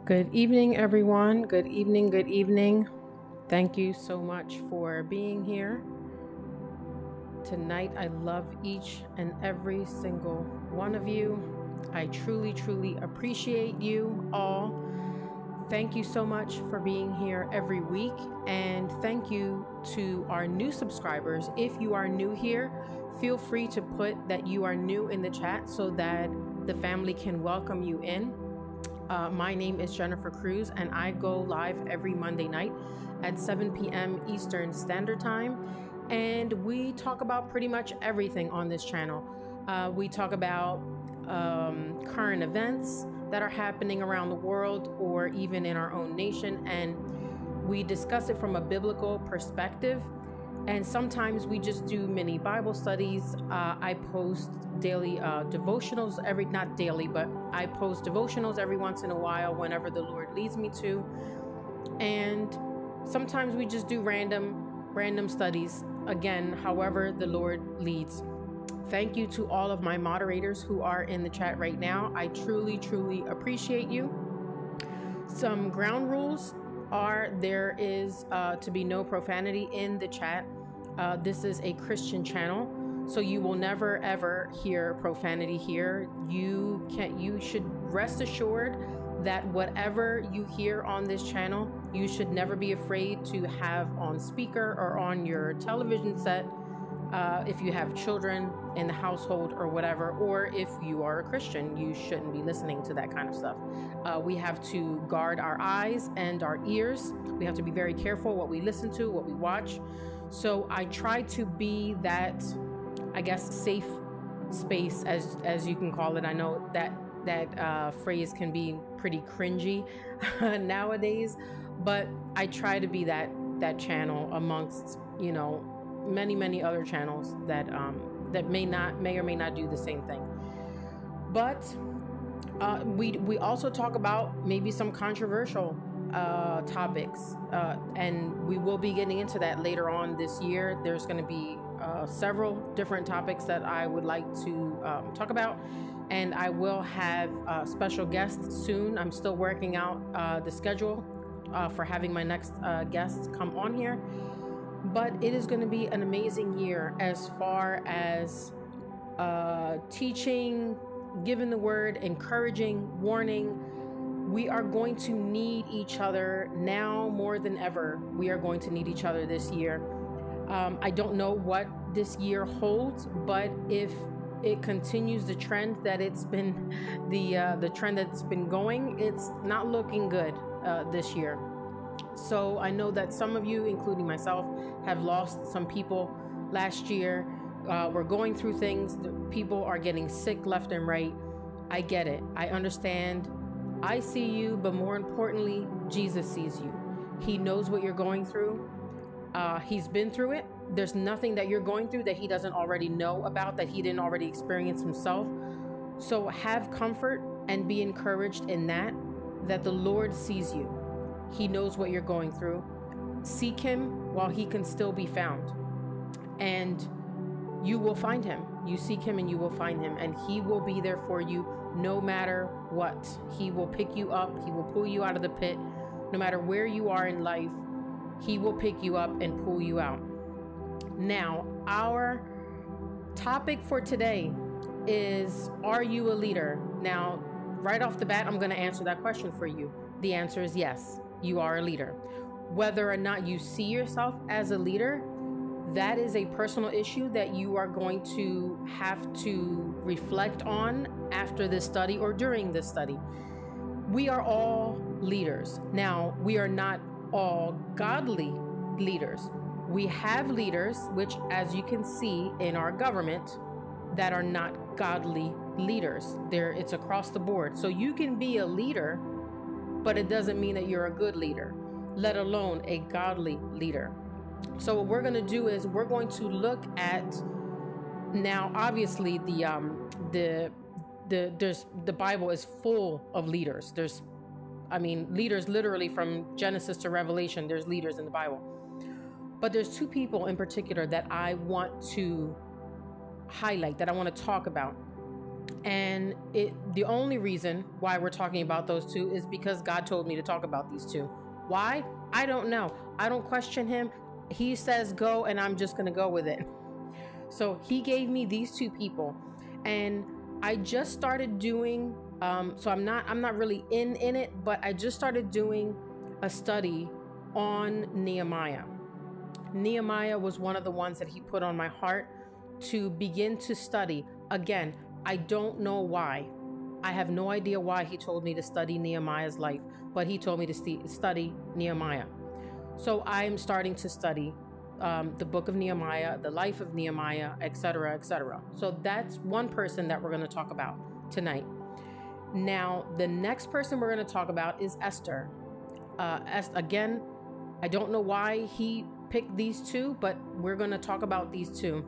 Good evening, everyone. Good evening. Good evening. Thank you so much for being here tonight. I love each and every single one of you. I truly, truly appreciate you all. Thank you so much for being here every week. And thank you to our new subscribers. If you are new here, feel free to put that you are new in the chat so that the family can welcome you in. My name is Jennifer Cruz, and I go live every Monday night at 7 p.m. Eastern Standard Time. And we talk about pretty much everything on this channel. We talk about current events that are happening around the world or even in our own nation, and we discuss it from a biblical perspective. And sometimes we just do mini Bible studies. I post daily devotionals not daily, but I post devotionals every once in a while whenever the Lord leads me to. And sometimes we just do random studies, again, however the Lord leads. Thank you to all of my moderators who are in the chat right now. I truly, truly appreciate you. Some ground rules are there is to be no profanity in the chat. This is a Christian channel, so you will never ever hear profanity here. You should rest assured that whatever you hear on this channel, you should never be afraid to have on speaker or on your television set. If you have children in the household or whatever, or if you are a Christian, you shouldn't be listening to that kind of stuff. We have to guard our eyes and our ears. We have to be very careful what we listen to, what we watch. So I try to be that, I guess, safe space, as you can call it. I know that phrase can be pretty cringy nowadays, but I try to be that channel amongst, many other channels that may or may not do the same thing. But we also talk about maybe some controversial topics, and we will be getting into that later on this year. There's going to be several different topics that I would like to talk about, and I will have special guests soon. I'm still working out the schedule for having my next guests come on here. But it is going to be an amazing year as far as teaching, giving the word, encouraging, warning. We are going to need each other now more than ever. We are going to need each other this year. I don't know what this year holds, but if it continues the trend that it's been, the trend that's been going, it's not looking good this year. So I know that some of you, including myself, have lost some people last year. We're going through things. People are getting sick left and right. I get it. I understand. I see you, but more importantly, Jesus sees you. He knows what you're going through. He's been through it. There's nothing that you're going through that he doesn't already know about, that he didn't already experience himself. So have comfort and be encouraged in that the Lord sees you. He knows what you're going through. Seek him while he can still be found, and you will find him. You seek him and you will find him, and he will be there for you no matter what. He will pick you up. He will pull you out of the pit. No matter where you are in life, he will pick you up and pull you out. Now, our topic for today is, are you a leader? Now, right off the bat, I'm going to answer that question for you. The answer is yes. You are a leader. Whether or not you see yourself as a leader, that is a personal issue that you are going to have to reflect on after this study or during this study. We are all leaders. Now, we are not all godly leaders. We have leaders, which, as you can see in our government, that are not godly leaders. It's across the board. So you can be a leader, but it doesn't mean that you're a good leader, let alone a godly leader. So what we're going to do is we're going to look at, now obviously the Bible is full of leaders. Leaders literally from Genesis to Revelation, there's leaders in the Bible. But there's two people in particular that I want to highlight, that I want to talk about. And the only reason why we're talking about those two is because God told me to talk about these two. Why? I don't know. I don't question him. He says go, and I'm just going to go with it. So he gave me these two people, and I just started doing, so I'm not really in it, but I just started doing a study on Nehemiah. Nehemiah was one of the ones that he put on my heart to begin to study. Again, I don't know why. I have no idea why he told me to study Nehemiah's life, but he told me to study Nehemiah. So I'm starting to study the book of Nehemiah, the life of Nehemiah, etc., etc. So that's one person that we're going to talk about tonight. Now, the next person we're going to talk about is Esther. Again, I don't know why he picked these two, but we're going to talk about these two.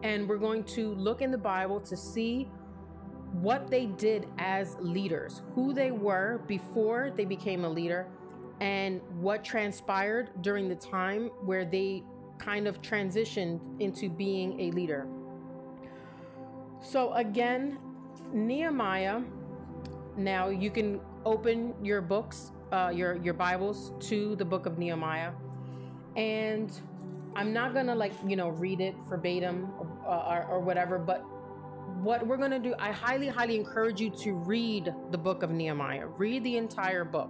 And we're going to look in the Bible to see what they did as leaders, who they were before they became a leader, and what transpired during the time where they kind of transitioned into being a leader. So again, Nehemiah, now you can open your books, your Bibles to the book of Nehemiah. And I'm not gonna read it verbatim or whatever, but what we're gonna do, I highly encourage you to read the book of Nehemiah. Read the entire book.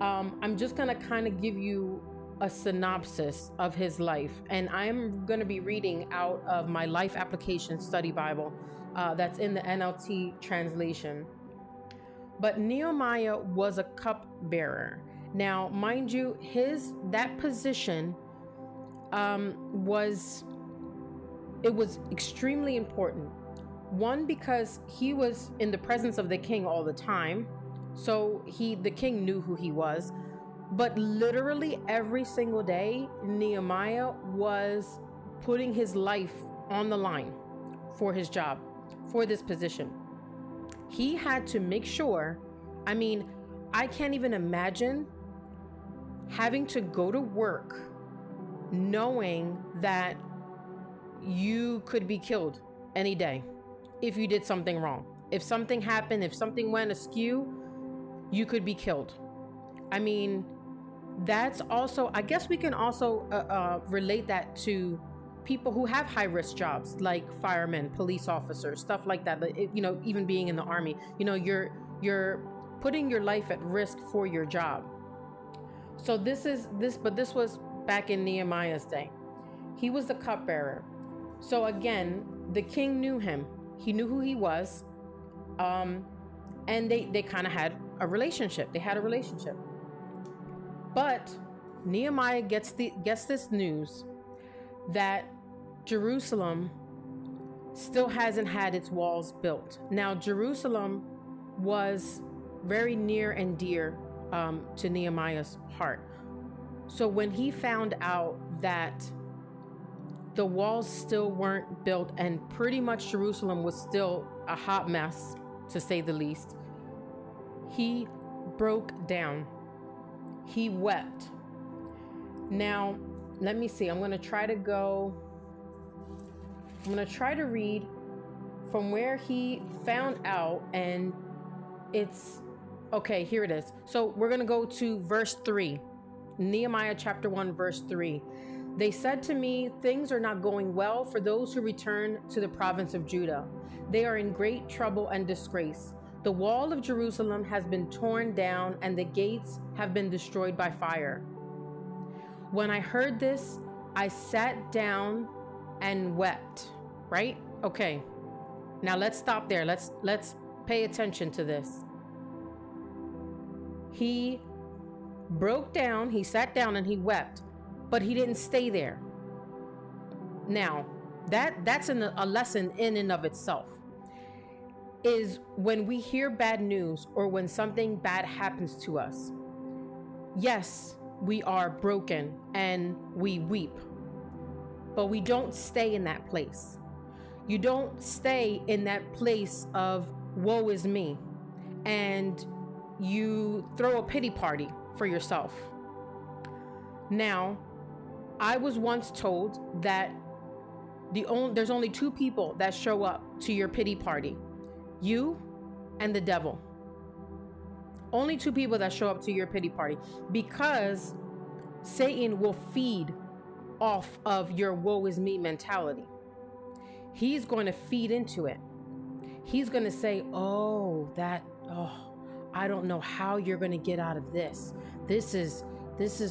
I'm just gonna kind of give you a synopsis of his life, and I'm gonna be reading out of my Life Application Study Bible that's in the NLT translation. But Nehemiah was a cupbearer. Now, mind you, that position was extremely important. One, because he was in the presence of the king all the time, so the king knew who he was. But literally every single day, Nehemiah was putting his life on the line for his job, for this position. He had to make sure, I can't even imagine having to go to work knowing that you could be killed any day if you did something wrong. If something happened, if something went askew, you could be killed. That's also, I guess we can also relate that to people who have high risk jobs like firemen, police officers, stuff like that. Even being in the army, you're putting your life at risk for your job. So this was back in Nehemiah's day. He was the cupbearer. So again, the king knew him. He knew who he was. And they kind of had a relationship. They had a relationship. But Nehemiah gets this news that Jerusalem still hasn't had its walls built. Now, Jerusalem was very near and dear to Nehemiah's heart. So when he found out that the walls still weren't built and pretty much Jerusalem was still a hot mess, to say the least, he broke down. He wept. Now, let me see. I'm going to try to read from where he found out, and it's okay. Here it is. So we're going to go to verse 3, Nehemiah chapter 1, verse 3. They said to me, things are not going well for those who return to the province of Judah. They are in great trouble and disgrace. The wall of Jerusalem has been torn down and the gates have been destroyed by fire. When I heard this, I sat down and wept. Right? Okay. Now let's stop there. Let's pay attention to this. He broke down, he sat down and he wept, but he didn't stay there. Now, that's a lesson in and of itself. Is when we hear bad news or when something bad happens to us, yes, we are broken and we weep, but we don't stay in that place. You don't stay in that place of woe is me and you throw a pity party for yourself. Now, I was once told that there's only two people that show up to your pity party. You and the devil. Only two people that show up to your pity party, because Satan will feed off of your woe is me mentality. He's going to feed into it. He's going to say, oh, I don't know how you're going to get out of this. This is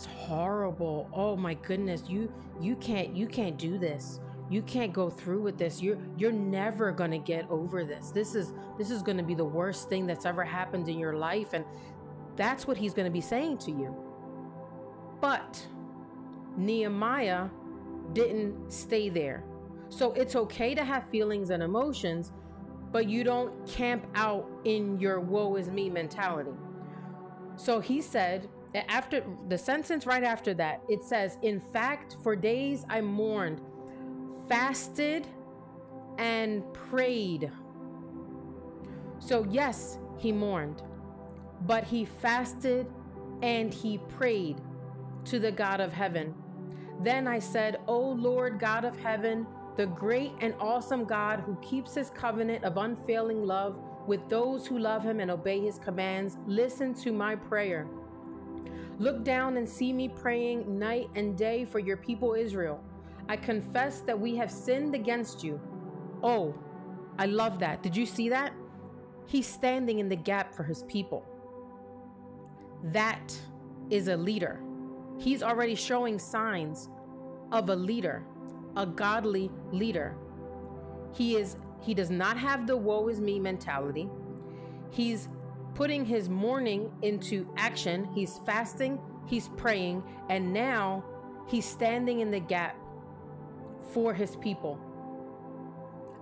horrible. Oh my goodness. You can't do this. You can't go through with this. You're never going to get over this. This is going to be the worst thing that's ever happened in your life. And that's what he's going to be saying to you. But Nehemiah didn't stay there. So it's okay to have feelings and emotions, but you don't camp out in your woe is me mentality. So he said, after the sentence right after that, it says, in fact, for days I mourned, fasted, and prayed. So yes, he mourned, but he fasted and he prayed to the God of heaven. Then I said, O Lord God of heaven, the great and awesome God who keeps his covenant of unfailing love with those who love him and obey his commands, listen to my prayer. Look down and see me praying night and day for your people Israel. I confess that we have sinned against you. Oh, I love that. Did you see that? He's standing in the gap for his people. That is a leader. He's already showing signs of a leader, a godly leader. He does not have the woe is me mentality. He's putting his mourning into action. He's fasting, he's praying, and now he's standing in the gap for his people.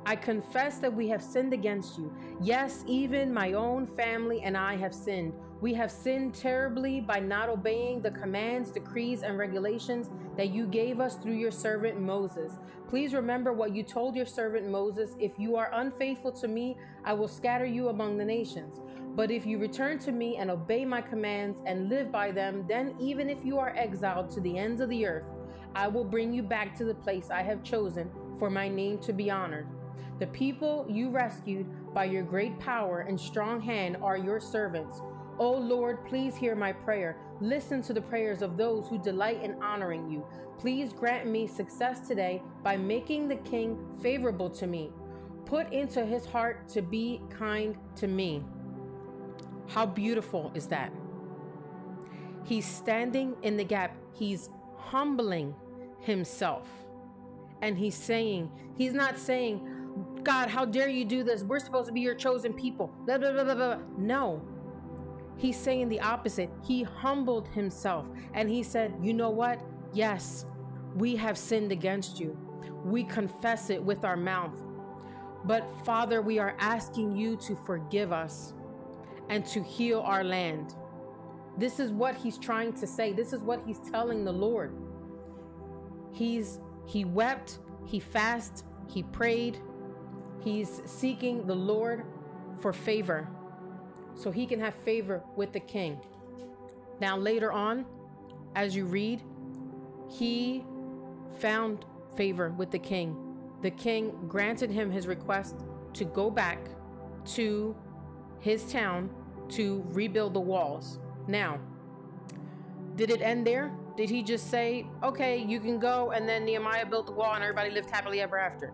I confess that we have sinned against you. Yes, even my own family and I have sinned. We have sinned terribly by not obeying the commands, decrees, and regulations that you gave us through your servant Moses. Please remember what you told your servant Moses. If you are unfaithful to me, I will scatter you among the nations. But if you return to me and obey my commands and live by them, then even if you are exiled to the ends of the earth, I will bring you back to the place I have chosen for my name to be honored. The people you rescued by your great power and strong hand are your servants. O Lord, please hear my prayer. Listen to the prayers of those who delight in honoring you. Please grant me success today by making the king favorable to me. Put into his heart to be kind to me. How beautiful is that? He's standing in the gap. He's humbling himself. And he's not saying, God, how dare you do this? We're supposed to be your chosen people. Blah, blah, blah, blah, blah. No. He's saying the opposite. He humbled himself and he said, you know what? Yes, we have sinned against you. We confess it with our mouth. But Father, we are asking you to forgive us and to heal our land. This is what he's trying to say. This is what he's telling the Lord. He wept, he fasted, he prayed. He's seeking the Lord for favor so he can have favor with the king. Now, later on, as you read, he found favor with the king. The king granted him his request to go back to his town to rebuild the walls. Now, did it end there? Did he just say, okay, you can go, and then Nehemiah built the wall and everybody lived happily ever after?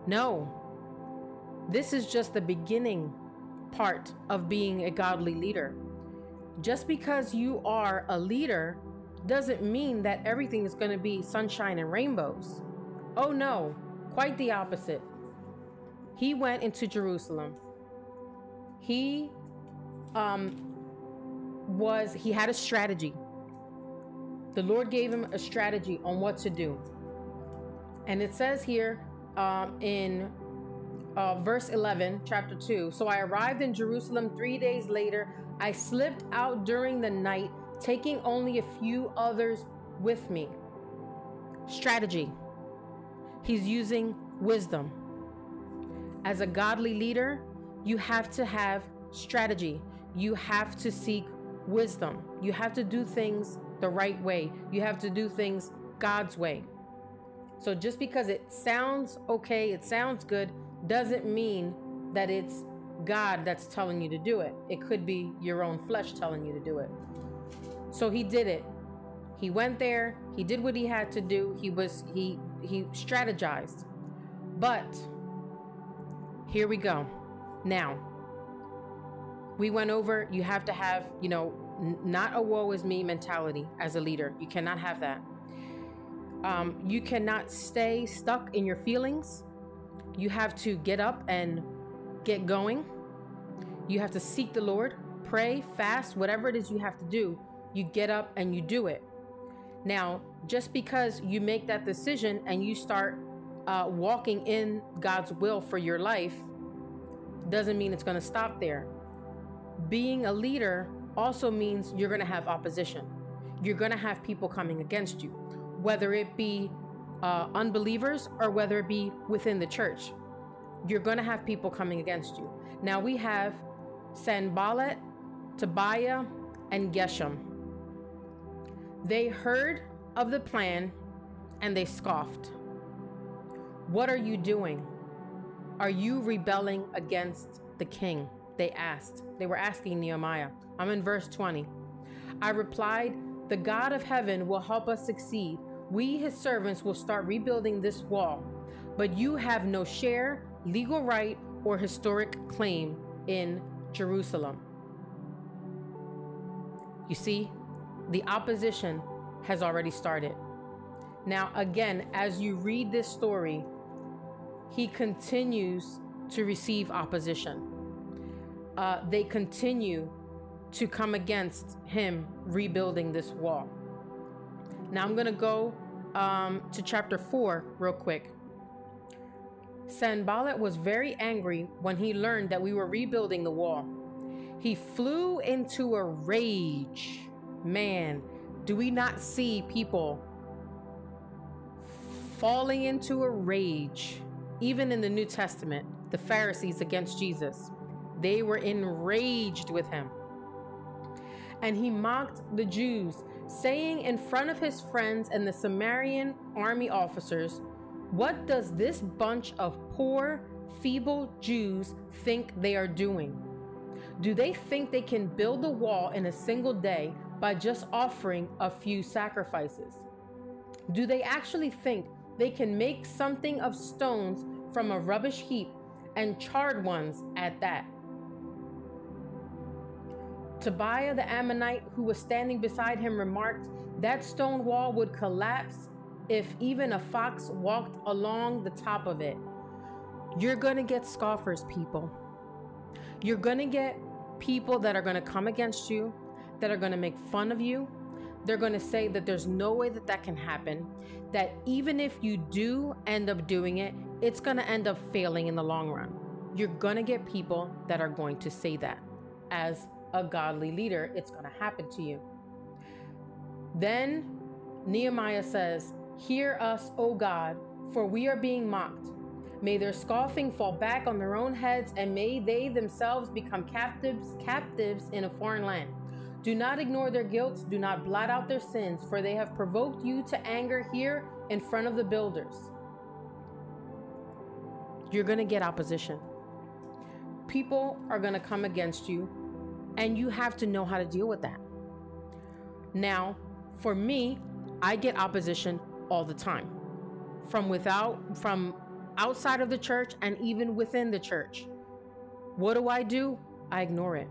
No. This is just the beginning part of being a godly leader. Just because you are a leader doesn't mean that everything is going to be sunshine and rainbows. Oh no, quite the opposite. He went into Jerusalem. He had a strategy. The Lord gave him a strategy on what to do. And it says here in verse 11, chapter 2, so I arrived in Jerusalem 3 days later. I slipped out during the night, taking only a few others with me. Strategy. He's using wisdom. As a godly leader, you have to have strategy. You have to seek wisdom. You have to do things the right way. You have to do things God's way. So just because it sounds okay, it sounds good, doesn't mean that it's God that's telling you to do it. It could be your own flesh telling you to do it. So he did it. He went there, he did what he had to do. He strategized. But here we go. Now, we went over, you have to have, not a woe is me mentality as a leader. You cannot have that. You cannot stay stuck in your feelings. You have to get up and get going. You have to seek the Lord, pray, fast, whatever it is you have to do. You get up and you do it. Now, just because you make that decision and you start walking in God's will for your life doesn't mean it's going to stop there. Being a leader also means you're going to have opposition. You're going to have people coming against you, whether it be unbelievers or whether it be within the church. You're going to have people coming against you. Now we have Sanballat, Tobiah, and Geshem. They heard of the plan and they scoffed. What are you doing? Are you rebelling against the king? They asked. They were asking Nehemiah. I'm in verse 20. I replied, the God of heaven will help us succeed. We, his servants, will start rebuilding this wall, but you have no share, legal right, or historic claim in Jerusalem. You see, the opposition has already started. Now, again, as you read this story, he continues to receive opposition. They continue to come against him rebuilding this wall. Now I'm going to go to chapter 4 real quick. Sanballat was very angry when he learned that we were rebuilding the wall. He flew into a rage. Man, do we not see people falling into a rage? Even in the New Testament, the Pharisees against Jesus, they were enraged with him. And he mocked the Jews, saying in front of his friends and the Samaritan army officers, what does this bunch of poor, feeble Jews think they are doing? Do they think they can build a wall in a single day by just offering a few sacrifices? Do they actually think they can make something of stones from a rubbish heap and charred ones at that? Tobiah the Ammonite, who was standing beside him, remarked, that stone wall would collapse if even a fox walked along the top of it. You're going to get scoffers, people. You're going to get people that are going to come against you, that are going to make fun of you. They're going to say that there's no way that that can happen, that even if you do end up doing it, it's going to end up failing in the long run. You're going to get people that are going to say that. As a godly leader, it's going to happen to you. Then Nehemiah says, hear us, O God, for we are being mocked. May their scoffing fall back on their own heads, and may they themselves become captives in a foreign land. Do not ignore their guilt. Do not blot out their sins, for they have provoked you to anger here in front of the builders. You're going to get opposition. People are going to come against you, and you have to know how to deal with that. Now, for me, I get opposition all the time, from outside of the church and even within the church. What do? I ignore it.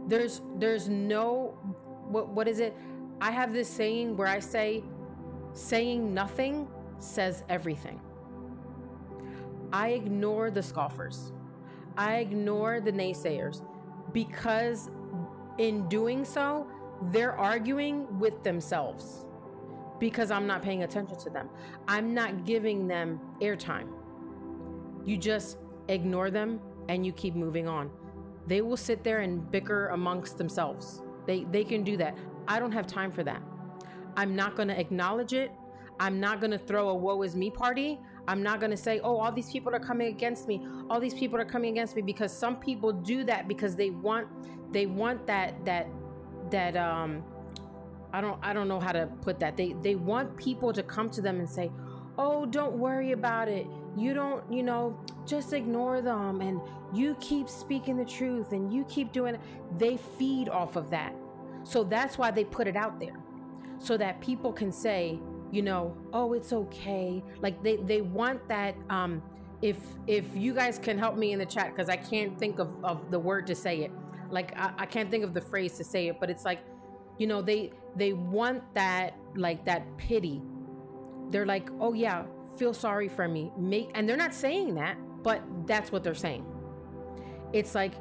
There's no, what is it? I have this saying where I say, saying nothing says everything. I ignore the scoffers. I ignore the naysayers, because in doing so, they're arguing with themselves, because I'm not paying attention to them. I'm not giving them airtime. You just ignore them and you keep moving on. They will sit there and bicker amongst themselves. They can do that. I don't have time for that. I'm not going to acknowledge it. I'm not going to throw a woe is me party. I'm not going to say, oh, all these people are coming against me. All these people are coming against me, because some people do that because they want that I don't know how to put that. They want people to come to them and say, oh, don't worry about it. You don't, just ignore them, and you keep speaking the truth, and you keep doing it. They feed off of that. So that's why they put it out there, so that people can say, oh, it's okay. Like they want that. If you guys can help me in the chat, because I can't think of the word to say it. Like I can't think of the phrase to say it, but it's like, they want that, like that pity. They're like, oh yeah, feel sorry for me. And they're not saying that, but that's what they're saying. It's like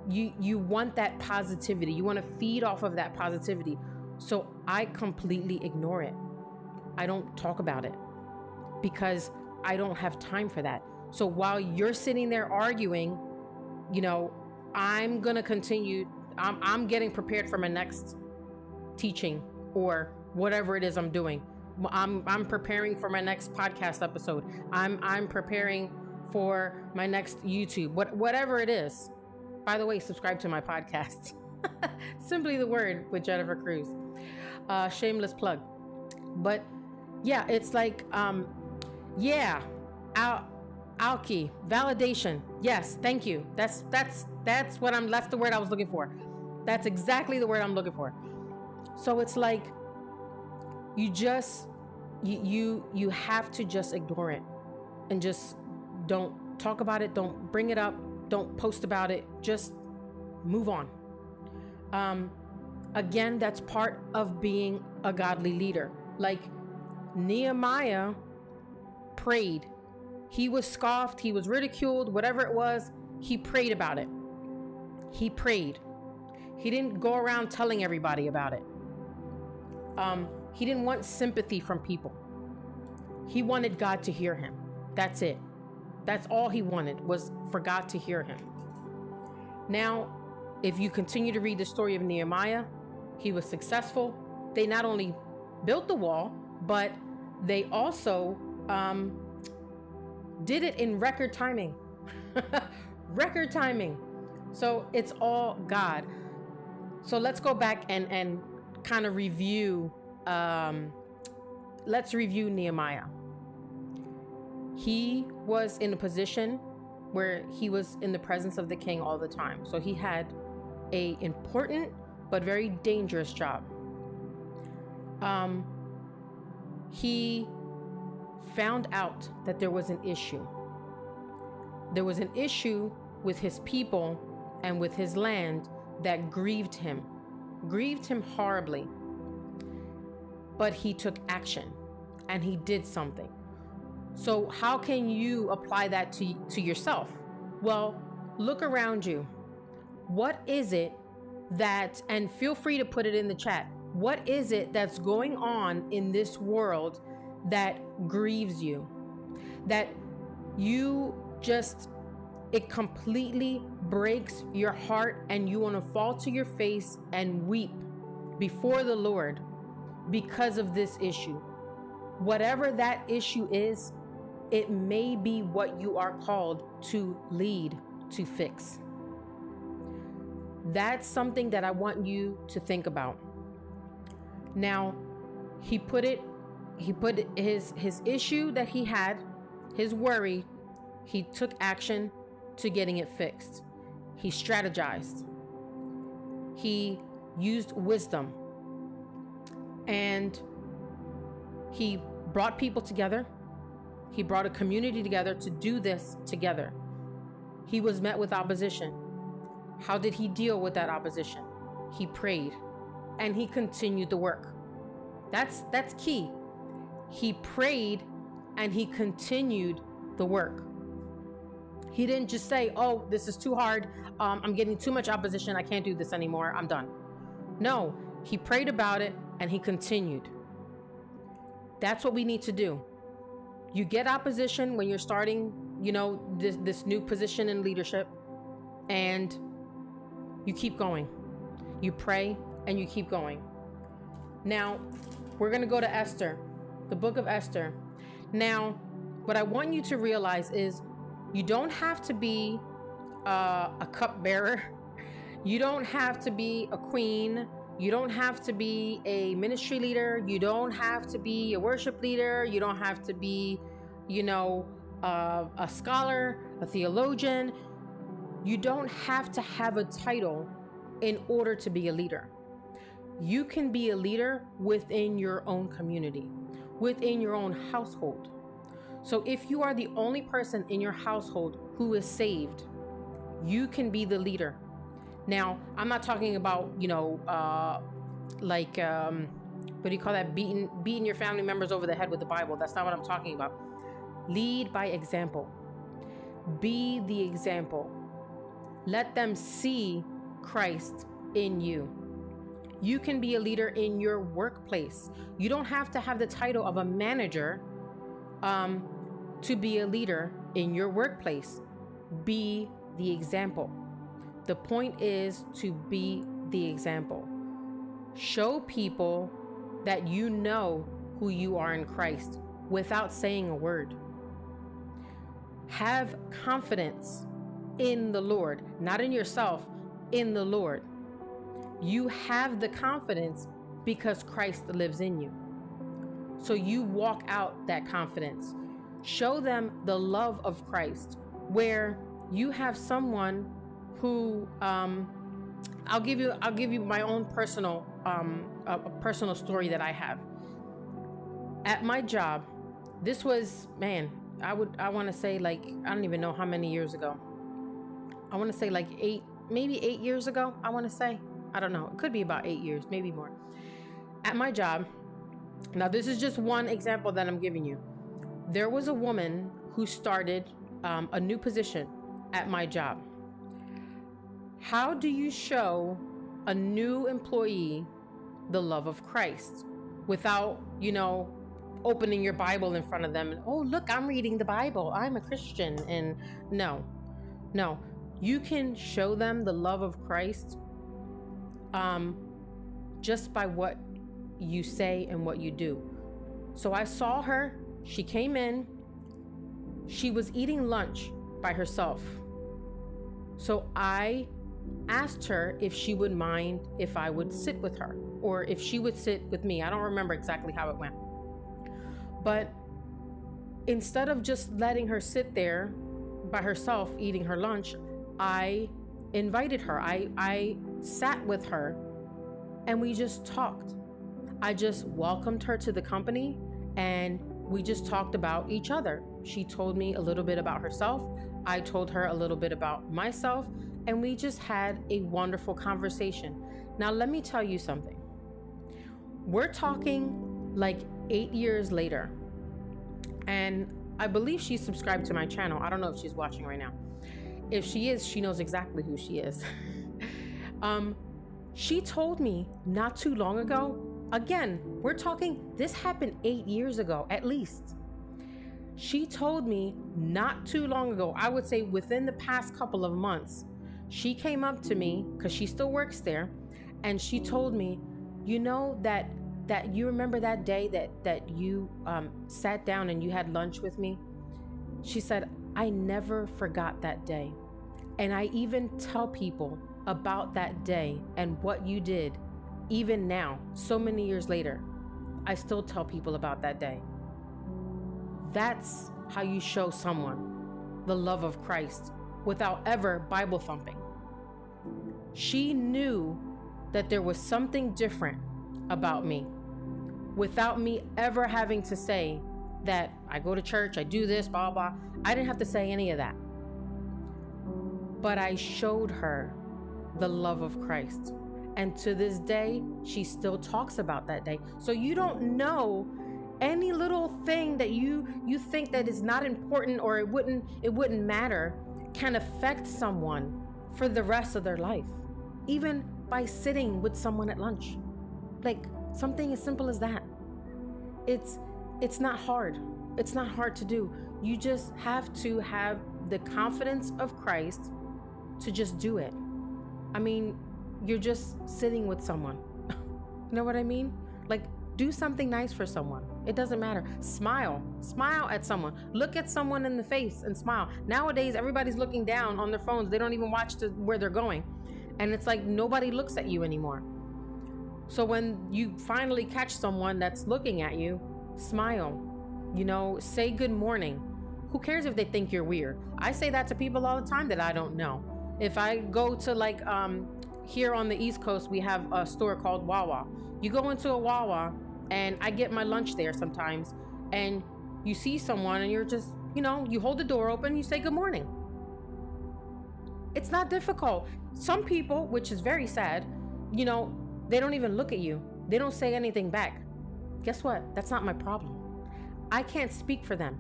you want that positivity. You want to feed off of that positivity. So I completely ignore it. I don't talk about it because I don't have time for that. So while you're sitting there arguing, I'm going to continue. I'm getting prepared for my next teaching or whatever it is I'm doing. I'm preparing for my next podcast episode. I'm preparing for my next YouTube, whatever it is. By the way, subscribe to my podcast. Simply the Word with Jennifer Cruz. Shameless plug. But yeah, it's like, alki, validation. Yes, thank you. That's the word I was looking for. That's exactly the word I'm looking for. So it's like, you have to just ignore it and just don't talk about it. Don't bring it up. Don't post about it. Just move on. Again, that's part of being a godly leader. Like Nehemiah prayed. He was scoffed. He was ridiculed, whatever it was. He prayed about it. He prayed. He didn't go around telling everybody about it. He didn't want sympathy from people. He wanted God to hear him. That's it. That's all he wanted, was for God to hear him. Now, if you continue to read the story of Nehemiah, he was successful. They not only built the wall, but they also did it in record timing. Record timing. So it's all God. So let's go back and kind of review. Let's review Nehemiah. He was in a position where he was in the presence of the king all the time. So he had a important but very dangerous job. He found out that there was an issue. There was an issue with his people and with his land that grieved him horribly. But he took action and he did something. So how can you apply that to yourself? Well, look around you. What is it that, and feel free to put it in the chat, what is it that's going on in this world that grieves you? That you just, it completely breaks your heart and you want to fall to your face and weep before the Lord because of this issue. Whatever that issue is, it may be what you are called to lead, to fix. That's something that I want you to think about. Now, he put his issue that he had, his worry, he took action to getting it fixed. He strategized. He used wisdom. And he brought people together. He brought a community together to do this together. He was met with opposition. How did he deal with that opposition? He prayed and he continued the work. That's key. He prayed and he continued the work. He didn't just say, oh, this is too hard. I'm getting too much opposition. I can't do this anymore. I'm done. No, he prayed about it and he continued. That's what we need to do. You get opposition when you're starting, this new position in leadership, and you keep going. You pray and you keep going. Now, we're going to go to Esther, the book of Esther. Now, what I want you to realize is you don't have to be a cupbearer. You don't have to be a queen. You don't have to be a ministry leader. You don't have to be a worship leader. You don't have to be, a scholar. a theologian. You don't have to have a title in order to be a leader. You can be a leader within your own community, within your own household. So if you are the only person in your household who is saved, you can be the leader. Now, I'm not talking about, what do you call that? Beating your family members over the head with the Bible. That's not what I'm talking about. Lead by example. Be the example. Let them see Christ in you. You can be a leader in your workplace. You don't have to have the title of a manager to be a leader in your workplace. Be the example. The point is to be the example. Show people that you know who you are in Christ without saying a word. Have confidence in the Lord, not in yourself, in the Lord. You have the confidence because Christ lives in you. So you walk out that confidence. Show them the love of Christ, where you have someone who I'll give you my own personal a personal story that I have. At my job, this was, I want to say, like, I don't even know how many years ago. I want to say like 8 years ago, I want to say. I don't know. It could be about 8 years, maybe more. At my job, now this is just one example that I'm giving you. There was a woman who started a new position at my job. How do you show a new employee the love of Christ without, opening your Bible in front of them and, oh, look, I'm reading the Bible, I'm a Christian? And no. You can show them the love of Christ just by what you say and what you do. So I saw her, she came in, she was eating lunch by herself. So I asked her if she would mind if I would sit with her, or if she would sit with me. I don't remember exactly how it went. But instead of just letting her sit there by herself eating her lunch, I invited her. I sat with her and we just talked. I just welcomed her to the company and we just talked about each other. She told me a little bit about herself. I told her a little bit about myself, and we just had a wonderful conversation. Now, let me tell you something. We're talking like 8 years later, and I believe she's subscribed to my channel. I don't know if she's watching right now. If she is, she knows exactly who she is. She told me not too long ago, again, we're talking, this happened 8 years ago, at least. She told me not too long ago, I would say within the past couple of months, she came up to me, because she still works there, and she told me, that you remember that day that you sat down and you had lunch with me? She said, I never forgot that day. And I even tell people about that day and what you did. Even now, so many years later, I still tell people about that day. That's how you show someone the love of Christ without ever Bible thumping. She knew that there was something different about me without me ever having to say that I go to church, I do this, blah, blah. I didn't have to say any of that. But I showed her the love of Christ. And to this day, she still talks about that day. So you don't know any little thing that you think that is not important or it wouldn't matter can affect someone for the rest of their life. Even by sitting with someone at lunch. Like something as simple as that. It's not hard. It's not hard to do. You just have to have the confidence of Christ to just do it. I mean, you're just sitting with someone. You know what I mean? Like, do something nice for someone. It doesn't matter. Smile at someone. Look at someone in the face and smile. Nowadays, everybody's looking down on their phones. They don't even watch where they're going. And it's like nobody looks at you anymore. So when you finally catch someone that's looking at you, smile, say good morning, Who cares if they think you're weird? I say that to people all the time that I don't know. If I go to like, here on the East Coast, we have a store called Wawa. You go into a Wawa, and I get my lunch there sometimes, and you see someone and you're just, you hold the door open, you say good morning. It's not difficult. Some people, which is very sad, they don't even look at you. They don't say anything back. Guess what? That's not my problem. I can't speak for them.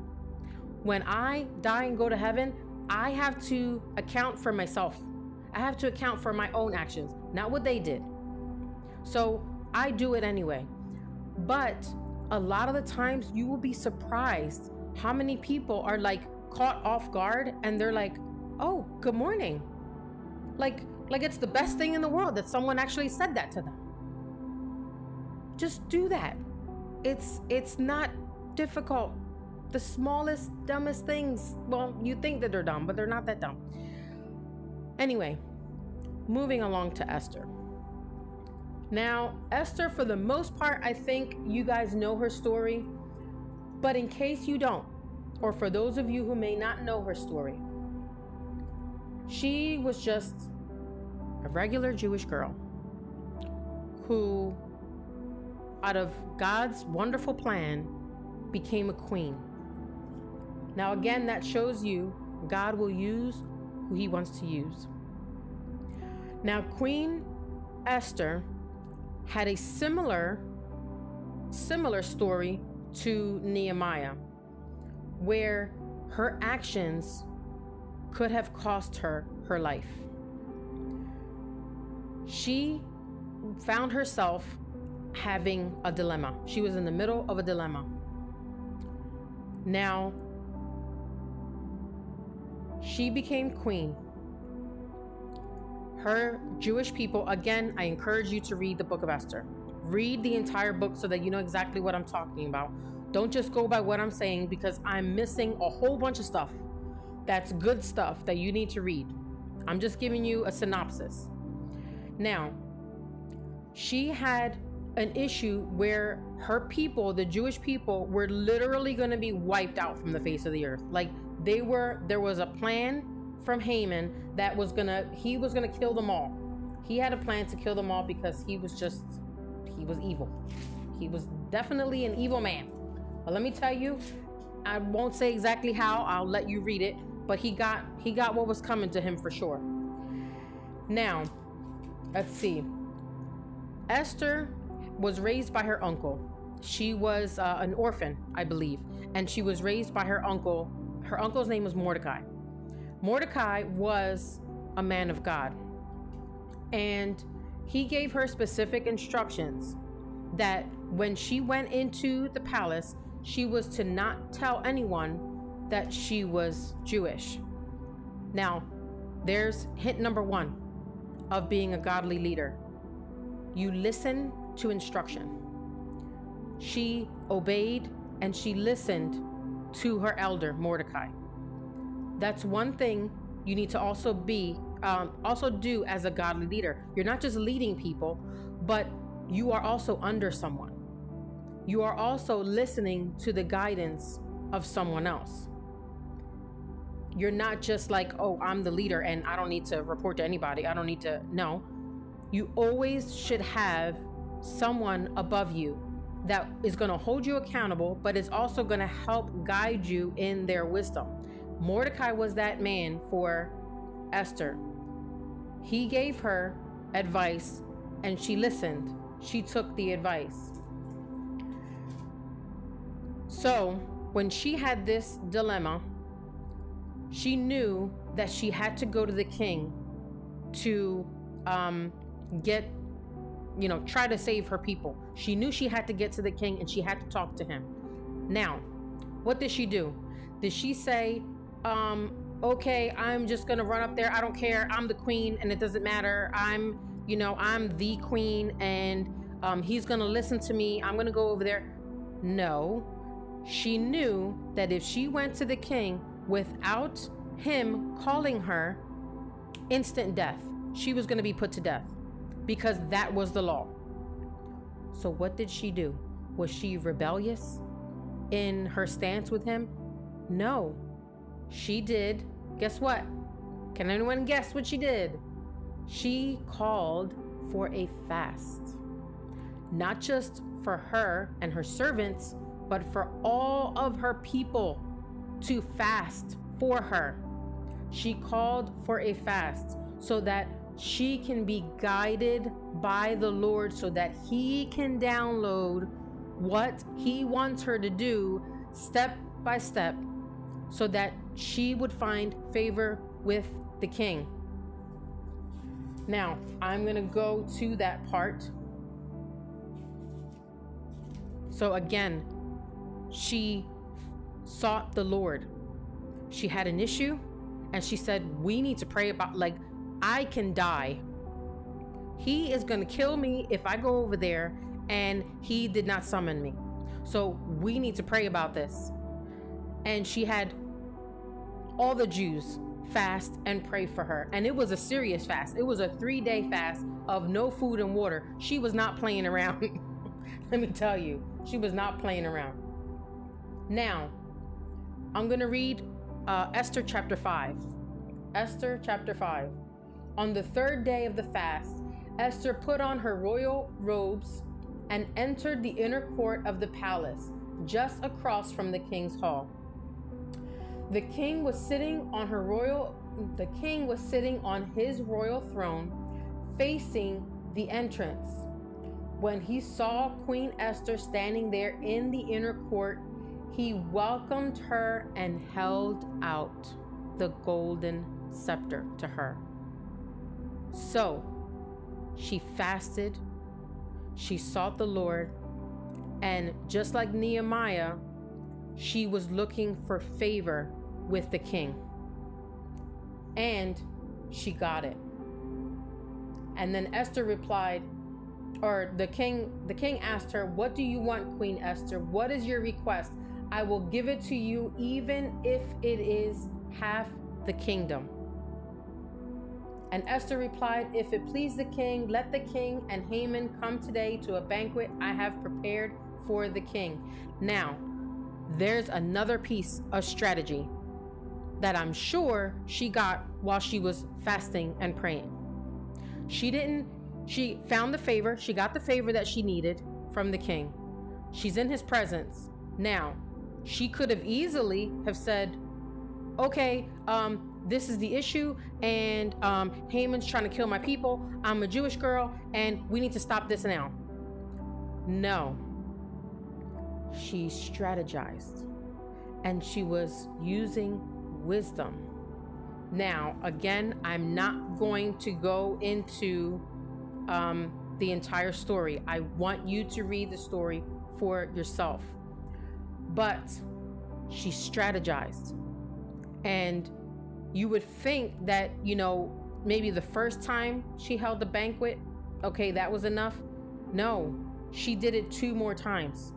When I die and go to heaven, I have to account for myself. I have to account for my own actions, not what they did. So I do it anyway. But a lot of the times you will be surprised how many people are like caught off guard and they're like, oh, good morning. Like it's the best thing in the world that someone actually said that to them. Just do that. It's not difficult. The smallest, dumbest things, well, you think that they're dumb, but they're not that dumb. Anyway, moving along to Esther. Now, Esther, for the most part, I think you guys know her story. But in case you don't, or for those of you who may not know her story, she was just a regular Jewish girl who, out of God's wonderful plan, became a queen. Now, again, that shows you God will use who he wants to use. Now, Queen Esther had a similar story to Nehemiah, where her actions could have cost her her life. She found herself having a dilemma. She was in the middle of a dilemma. Now, she became queen. Her Jewish people, again, I encourage you to read the book of Esther. Read the entire book so that you know exactly what I'm talking about. Don't just go by what I'm saying, because I'm missing a whole bunch of stuff. That's good stuff that you need to read. I'm just giving you a synopsis. Now, she had an issue where her people, the Jewish people, were literally going to be wiped out from the face of the earth. Like there was a plan from Haman that he was gonna kill them all. He had a plan to kill them all because he was evil. He was definitely an evil man. But let me tell you, I won't say exactly how, I'll let you read it, but he got what was coming to him for sure. Now, let's see. Esther was raised by her uncle. She was an orphan, I believe, and she was raised by her uncle. Her uncle's name was Mordecai. Mordecai was a man of God, and he gave her specific instructions that when she went into the palace, she was to not tell anyone that she was Jewish. Now, there's hint number one of being a godly leader. You listen to instruction. She obeyed and she listened to her elder, Mordecai. That's one thing you need to also do as a godly leader. You're not just leading people, but you are also under someone. You are also listening to the guidance of someone else. You're not just like, oh, I'm the leader and I don't need to report to anybody. No. You always should have someone above you that is going to hold you accountable, but is also going to help guide you in their wisdom. Mordecai was that man for Esther. He gave her advice and she listened. She took the advice. So when she had this dilemma, she knew that she had to go to the king to try to save her people. She knew she had to get to the king and she had to talk to him. Now, what did she do? Did she say, okay, I'm just gonna run up there, I don't care, I'm the queen and it doesn't matter, I'm the queen and he's gonna listen to me, I'm gonna go over there? No. She knew that if she went to the king without him calling her, instant death. She was gonna be put to death because that was the law. So what did she do? Was she rebellious in her stance with him? No. she did, guess what? Can anyone guess what she did? She called for a fast. Not just for her and her servants, but for all of her people to fast for her. She called for a fast so that she can be guided by the Lord, so that He can download what He wants her to do step by step, so that she would find favor with the king. Now, I'm going to go to that part. So again, she sought the Lord. She had an issue and she said, we need to pray about, like, I can die. He is going to kill me if I go over there and He did not summon me. So we need to pray about this. And she had all the Jews fast and pray for her. And it was a serious fast. It was a 3-day fast of no food and water. She was not playing around. Let me tell you, she was not playing around. Now, I'm going to read Esther chapter 5. Esther chapter 5. On the 3rd day of the fast, Esther put on her royal robes and entered the inner court of the palace, just across from the king's hall. The king was sitting on his royal throne, facing the entrance. When he saw Queen Esther standing there in the inner court, he welcomed her and held out the golden scepter to her. So she fasted, she sought the Lord, and just like Nehemiah, she was looking for favor with the king. And she got it. And then Esther replied, or the king asked her, what do you want, Queen Esther? What is your request? I will give it to you, even if it is half the kingdom. And Esther replied, if it please the king, let the king and Haman come today to a banquet I have prepared for the king. Now, there's another piece of strategy that I'm sure she got while she was fasting and praying. She found the favor. She got the favor that she needed from the king. She's in his presence. Now, she could have easily have said, okay, this is the issue, and Haman's trying to kill my people. I'm a Jewish girl, and we need to stop this now. No. She strategized, and she was using wisdom. Now, again, I'm not going to go into the entire story. I want you to read the story for yourself. But she strategized. And you would think that, maybe the first time she held the banquet, okay, that was enough. No, she did it 2 more times.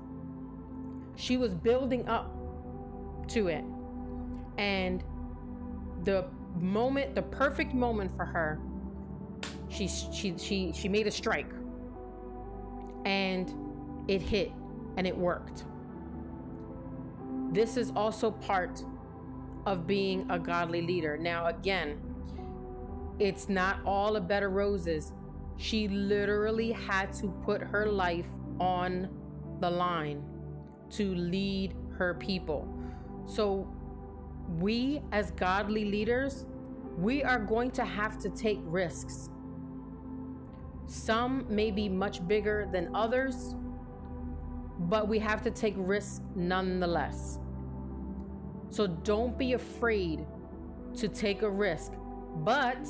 She was building up to it. And the perfect moment for her, she made a strike. And it hit, and it worked. This is also part of being a godly leader. Now, again, it's not all a bed of roses. She literally had to put her life on the line to lead her people. So we, as godly leaders, we are going to have to take risks. Some may be much bigger than others, but we have to take risks nonetheless. So don't be afraid to take a risk, but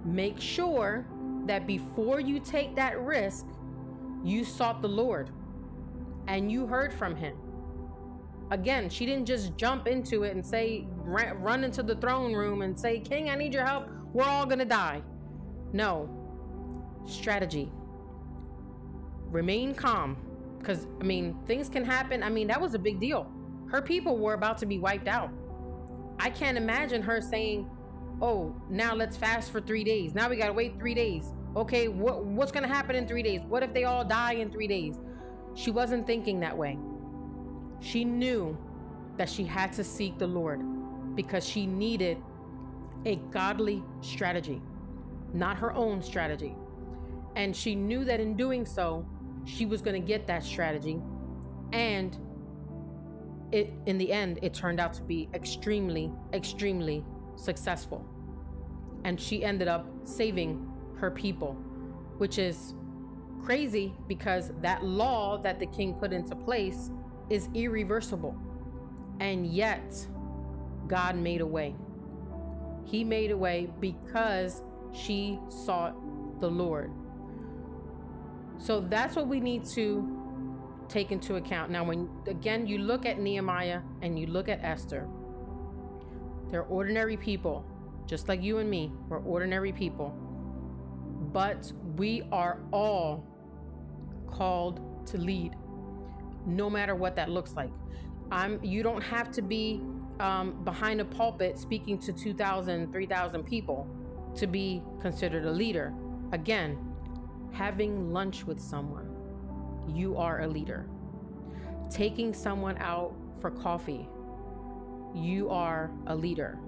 make sure that before you take that risk, you sought the Lord and you heard from Him. Again, she didn't just jump into it and say, run into the throne room and say, King, I need your help. We're all gonna die. No. Strategy. Remain calm. Because, things can happen. That was a big deal. Her people were about to be wiped out. I can't imagine her saying, oh, now let's fast for 3 days. Now we got to wait 3 days. Okay, what's going to happen in 3 days? What if they all die in 3 days? She wasn't thinking that way. She knew that she had to seek the Lord because she needed a godly strategy, not her own strategy. And she knew that in doing so, she was going to get that strategy. And in the end, it turned out to be extremely, extremely successful. And she ended up saving her people, which is crazy because that law that the king put into place is irreversible. And yet, God made a way. He made a way because she sought the Lord. So that's what we need to take into account. Now, when again you look at Nehemiah and you look at Esther, they're ordinary people, just like you and me. We're ordinary people, but we are all called to lead, no matter what that looks like. You don't have to be behind a pulpit speaking to 2,000, 3,000 people to be considered a leader. Again, having lunch with someone, you are a leader. Taking someone out for coffee, you are a leader.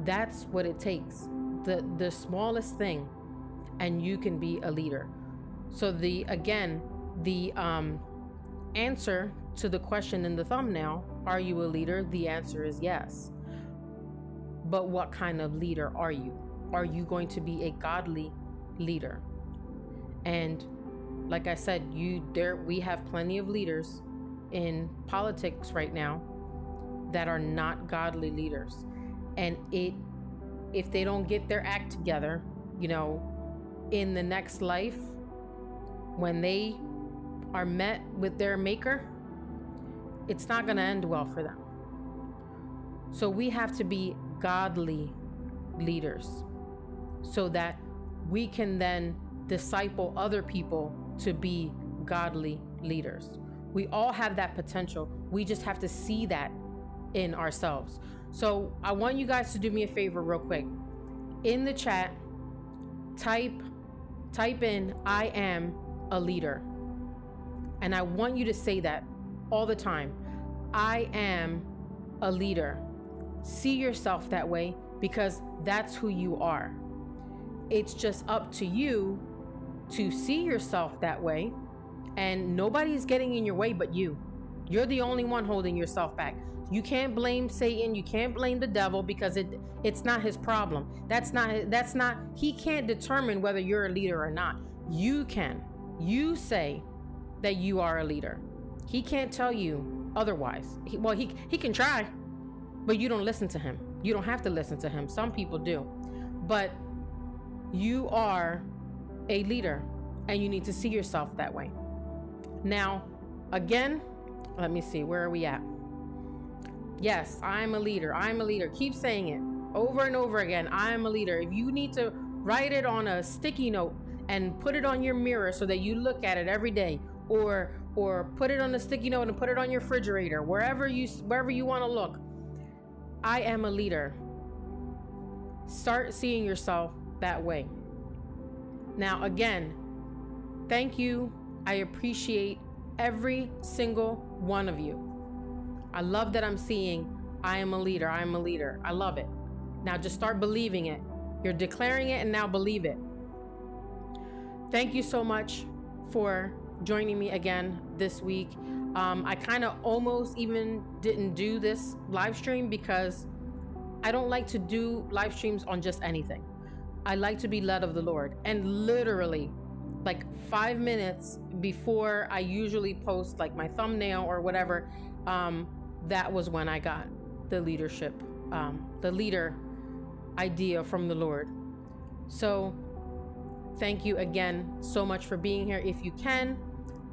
That's what it takes. The smallest thing, and you can be a leader. So the answer to the question in the thumbnail, are you a leader? The answer is yes. But what kind of leader are you? Are you going to be a godly leader? And like I said, we have plenty of leaders in politics right now that are not godly leaders. And if they don't get their act together, in the next life, when they are met with their maker, it's not going to end well for them. So we have to be godly leaders so that we can then disciple other people to be godly leaders. We all have that potential. We just have to see that in ourselves. So I want you guys to do me a favor real quick. In the chat, type in, I am a leader. And I want you to say that all the time. I am a leader. See yourself that way because that's who you are. It's just up to you to see yourself that way, and nobody's getting in your way but you. You're the only one holding yourself back. You can't blame Satan. You can't blame the devil because it's not his problem. He can't determine whether you're a leader or not. You can. You say that you are a leader. He can't tell you otherwise. He can try, but you don't listen to him. You don't have to listen to him. Some people do. But you are a leader and you need to see yourself that way. Now, again, let me see, where are we at? Yes, I'm a leader. I'm a leader. Keep saying it over and over again. I'm a leader. If you need to write it on a sticky note and put it on your mirror so that you look at it every day, or put it on a sticky note and put it on your refrigerator, wherever you want to look. I am a leader. Start seeing yourself that way. Now, again, thank you. I appreciate every single one of you. I love that I'm seeing I am a leader. I am a leader. I love it. Now just start believing it. You're declaring it and now believe it. Thank you so much for joining me again this week. I kind of almost even didn't do this live stream because I don't like to do live streams on just anything. I like to be led of the Lord. And literally, like 5 minutes before I usually post like my thumbnail or whatever, that was when I got the leader idea from the Lord. So thank you again so much for being here. If you can,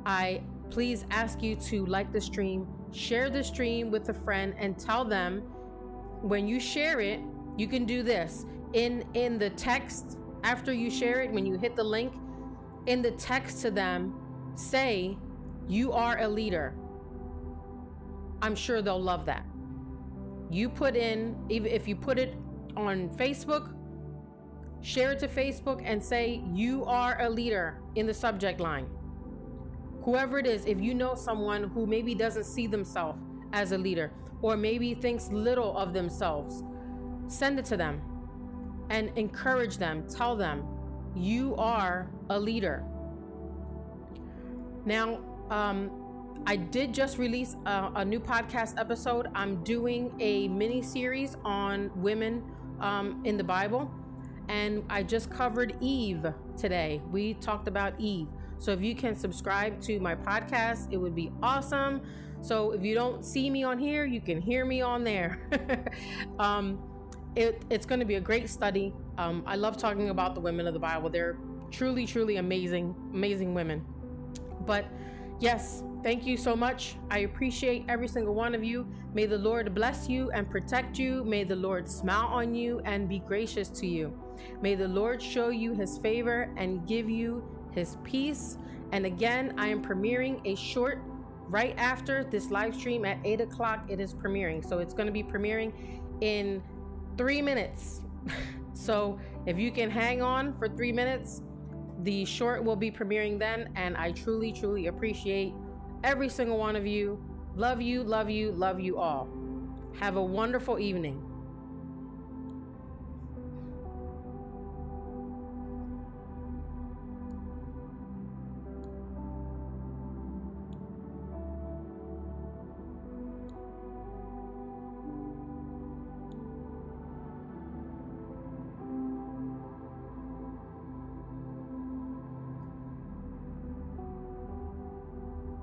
I please ask you to like the stream, share the stream with a friend, and tell them when you share it, you can do this. In the text, after you share it, when you hit the link, in the text to them, say, you are a leader. I'm sure they'll love that. You put in, even if you put it on Facebook, share it to Facebook and say, you are a leader in the subject line. Whoever it is, if you know someone who maybe doesn't see themselves as a leader, or maybe thinks little of themselves, send it to them and encourage them. Tell them you are a leader. Now, I did just release a new podcast episode. I'm doing a mini series on women in the Bible, and I just covered Eve today. We talked about Eve. So if you can subscribe to my podcast, it would be awesome. So if you don't see me on here, you can hear me on there. It's going to be a great study. I love talking about the women of the Bible. They're truly, truly amazing, amazing women. But yes, thank you so much. I appreciate every single one of you. May the Lord bless you and protect you. May the Lord smile on you and be gracious to you. May the Lord show you his favor and give you his peace. And again, I am premiering a short right after this live stream at 8 o'clock. It is premiering. So it's going to be premiering in 3 minutes. So if you can hang on for 3 minutes, the short will be premiering then. And I truly, truly appreciate every single one of you. Love you, love you, love you all. Have a wonderful evening.